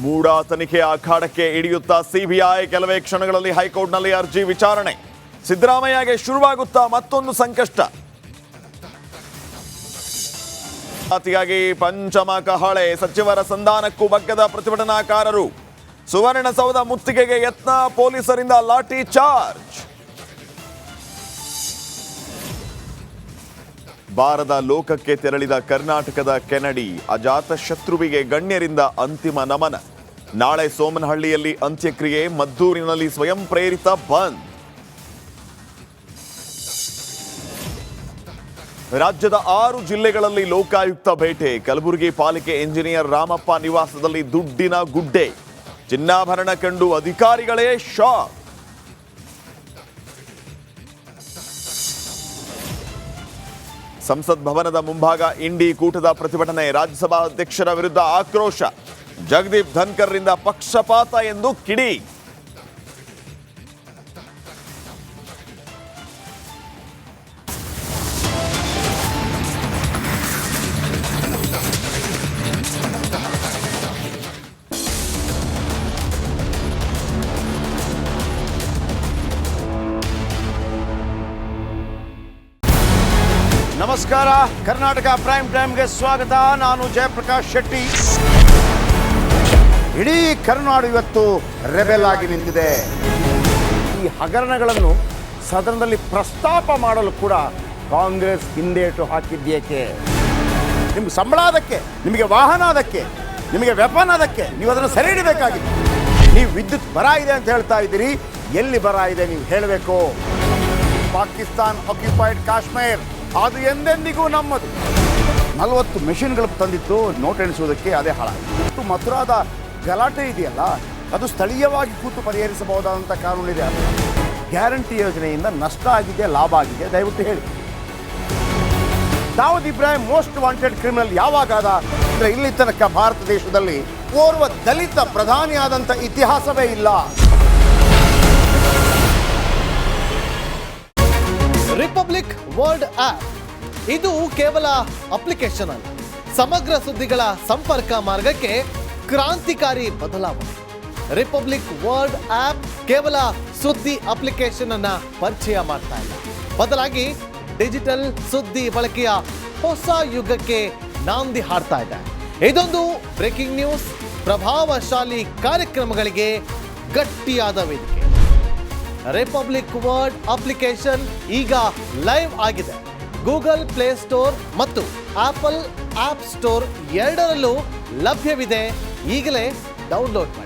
ಮೂಡ ತನಿಖೆ ಅಖಾಡಕ್ಕೆ ಇಳಿಯುತ್ತಾ ಸಿಬಿಐ, ಕೆಲವೇ ಕ್ಷಣಗಳಲ್ಲಿ ಹೈಕೋರ್ಟ್ನಲ್ಲಿ ಅರ್ಜಿ ವಿಚಾರಣೆ. ಸಿದ್ದರಾಮಯ್ಯಗೆ ಶುರುವಾಗುತ್ತಾ ಮತ್ತೊಂದು ಸಂಕಷ್ಟ. ಜಾತಿಗಾಗಿ ಪಂಚಮ ಕಹಳೆ, ಸಚಿವರ ಸಂಧಾನಕ್ಕೂ ಬಗ್ಗದ ಪ್ರತಿಭಟನಾಕಾರರು. ಸುವರ್ಣಸೌಧ ಮುತ್ತಿಗೆಗೆ ಯತ್ನ, ಪೊಲೀಸರಿಂದ ಲಾಠಿ ಚಾರ್ಜ್. ಬಾರದ ಲೋಕಕ್ಕೆ ತೆರಳಿದ ಕರ್ನಾಟಕದ ಕೆನಡಿ, ಅಜಾತ ಶತ್ರುವಿಗೆ ಗಣ್ಯರಿಂದ ಅಂತಿಮ ನಮನ. ನಾಳೆ ಸೋಮನಹಳ್ಳಿಯಲ್ಲಿ ಅಂತ್ಯಕ್ರಿಯೆ, ಮದ್ದೂರಿನಲ್ಲಿ ಸ್ವಯಂ ಪ್ರೇರಿತ ಬಂದ್. ರಾಜ್ಯದ 6 ಜಿಲ್ಲೆಗಳಲ್ಲಿ ಲೋಕಾಯುಕ್ತ ಭೇಟೆ. ಕಲಬುರಗಿ ಪಾಲಿಕೆ ಎಂಜಿನಿಯರ್ ರಾಮಪ್ಪ ನಿವಾಸದಲ್ಲಿ ದುಡ್ಡಿನ ಗುಡ್ಡೆ. ಚಿನ್ನಾಭರಣ ಕಂಡು ಅಧಿಕಾರಿಗಳೇ ಶಾಕ್. ಸಂಸತ್ ಭವನದ ಮುಂಭಾಗ ಇಂಡಿ ಕೂಟದ ಪ್ರತಿಭಟನೆ. ರಾಜ್ಯಸಭಾ ಅಧ್ಯಕ್ಷರ ವಿರುದ್ಧ ಆಕ್ರೋಶ. ಜಗದೀಪ್ ಧನ್ಕರ್ರಿಂದ ಪಕ್ಷಪಾತ ಎಂದು ಕಿಡಿ. ನಮಸ್ಕಾರ, ಕರ್ನಾಟಕ ಪ್ರೈಮ್ ಟೈಮ್ಗೆ ಸ್ವಾಗತ. ನಾನು ಜಯಪ್ರಕಾಶ್ ಶೆಟ್ಟಿ. ಇಡೀ ಕರ್ನಾಡು ಇವತ್ತು ರೆಬೆಲ್ ಆಗಿ ನಿಂತಿದೆ. ಈ ಹಗರಣಗಳನ್ನು ಸದನದಲ್ಲಿ ಪ್ರಸ್ತಾಪ ಮಾಡಲು ಕೂಡ ಕಾಂಗ್ರೆಸ್ ಹಿಂದೇಟು ಹಾಕಿದ್ದೇಕೆ? ನಿಮ್ಗೆ ಸಂಬಳ ಅದಕ್ಕೆ, ನಿಮಗೆ ವಾಹನ ಅದಕ್ಕೆ, ನಿಮಗೆ ವೆಪನ್ ಅದಕ್ಕೆ, ನೀವು ಅದನ್ನು ಸೆರೆ ಹಿಡಿಬೇಕಾಗಿದೆ. ನೀವು ವಿದ್ಯುತ್ ಬರ ಇದೆ ಅಂತ ಹೇಳ್ತಾ ಇದ್ದೀರಿ, ಎಲ್ಲಿ ಬರ ಇದೆ ನೀವು ಹೇಳಬೇಕು. ಪಾಕಿಸ್ತಾನ್ ಆಕ್ಯುಪೈಡ್ ಕಾಶ್ಮೀರ್ ಅದು ಎಂದೆಂದಿಗೂ ನಮ್ಮದು. 40 ಮೆಷಿನ್ಗಳು ತಂದಿತ್ತು ನೋಟ್ ಎಣಿಸುವುದಕ್ಕೆ, ಅದೇ ಹಾಳಾಯಿತು. ಮಥುರಾದ ಗಲಾಟೆ ಇದೆಯಲ್ಲ, ಅದು ಸ್ಥಳೀಯವಾಗಿ ಕೂತು ಪರಿಹರಿಸಬಹುದಾದಂಥ ಕಾನೂನಿದೆ. ಗ್ಯಾರಂಟಿ ಯೋಜನೆಯಿಂದ ನಷ್ಟ ಆಗಿದೆ, ಲಾಭ ಆಗಿದೆ, ದಯವಿಟ್ಟು ಹೇಳಿ. Dawood Ibrahim most wanted criminal ಯಾವಾಗಾದ ಅಂದರೆ ಇಲ್ಲಿ ತನಕ ಭಾರತ ದೇಶದಲ್ಲಿ ಓರ್ವ ದಲಿತ ಪ್ರಧಾನಿಯಾದಂಥ ಇತಿಹಾಸವೇ ಇಲ್ಲ. ರಿಪಬ್ಲಿಕ್ ವರ್ಲ್ಡ್ ಆಪ್ ಇದು ಕೇವಲ ಅಪ್ಲಿಕೇಶನ್ ಅಲ್ಲ, ಸಮಗ್ರ ಸುದ್ದಿಗಳ ಸಂಪರ್ಕ ಮಾರ್ಗಕ್ಕೆ ಕ್ರಾಂತಿಕಾರಿ ಬದಲಾವಣೆ. ರಿಪಬ್ಲಿಕ್ ವರ್ಲ್ಡ್ ಆಪ್ ಕೇವಲ ಸುದ್ದಿ ಅಪ್ಲಿಕೇಶನ್ ಅನ್ನ ಪರಿಚಯ ಮಾಡ್ತಾ ಇಲ್ಲ, ಬದಲಾಗಿ ಡಿಜಿಟಲ್ ಸುದ್ದಿ ಬಳಕೆಯ ಹೊಸ ಯುಗಕ್ಕೆ ನಾಂದಿ ಹಾಡ್ತಾ ಇದೆ. ಇದೊಂದು ಬ್ರೇಕಿಂಗ್ ನ್ಯೂಸ್, ಪ್ರಭಾವಶಾಲಿ ಕಾರ್ಯಕ್ರಮಗಳಿಗೆ ಗಟ್ಟಿಯಾದ ವೇದಿಕೆ. ರಿಪಬ್ಲಿಕ್ ವರ್ಲ್ಡ್ ಅಪ್ಲಿಕೇಶನ್ ಈಗ ಲೈವ್ ಆಗಿದೆ. ಗೂಗಲ್ ಪ್ಲೇ ಸ್ಟೋರ್ ಮತ್ತು ಆಪಲ್ ಆಪ್ ಸ್ಟೋರ್ ಎರಡರಲ್ಲೂ ಲಭ್ಯವಿದೆ. ಈಗಲೇ ಡೌನ್ಲೋಡ್ ಮಾಡಿ.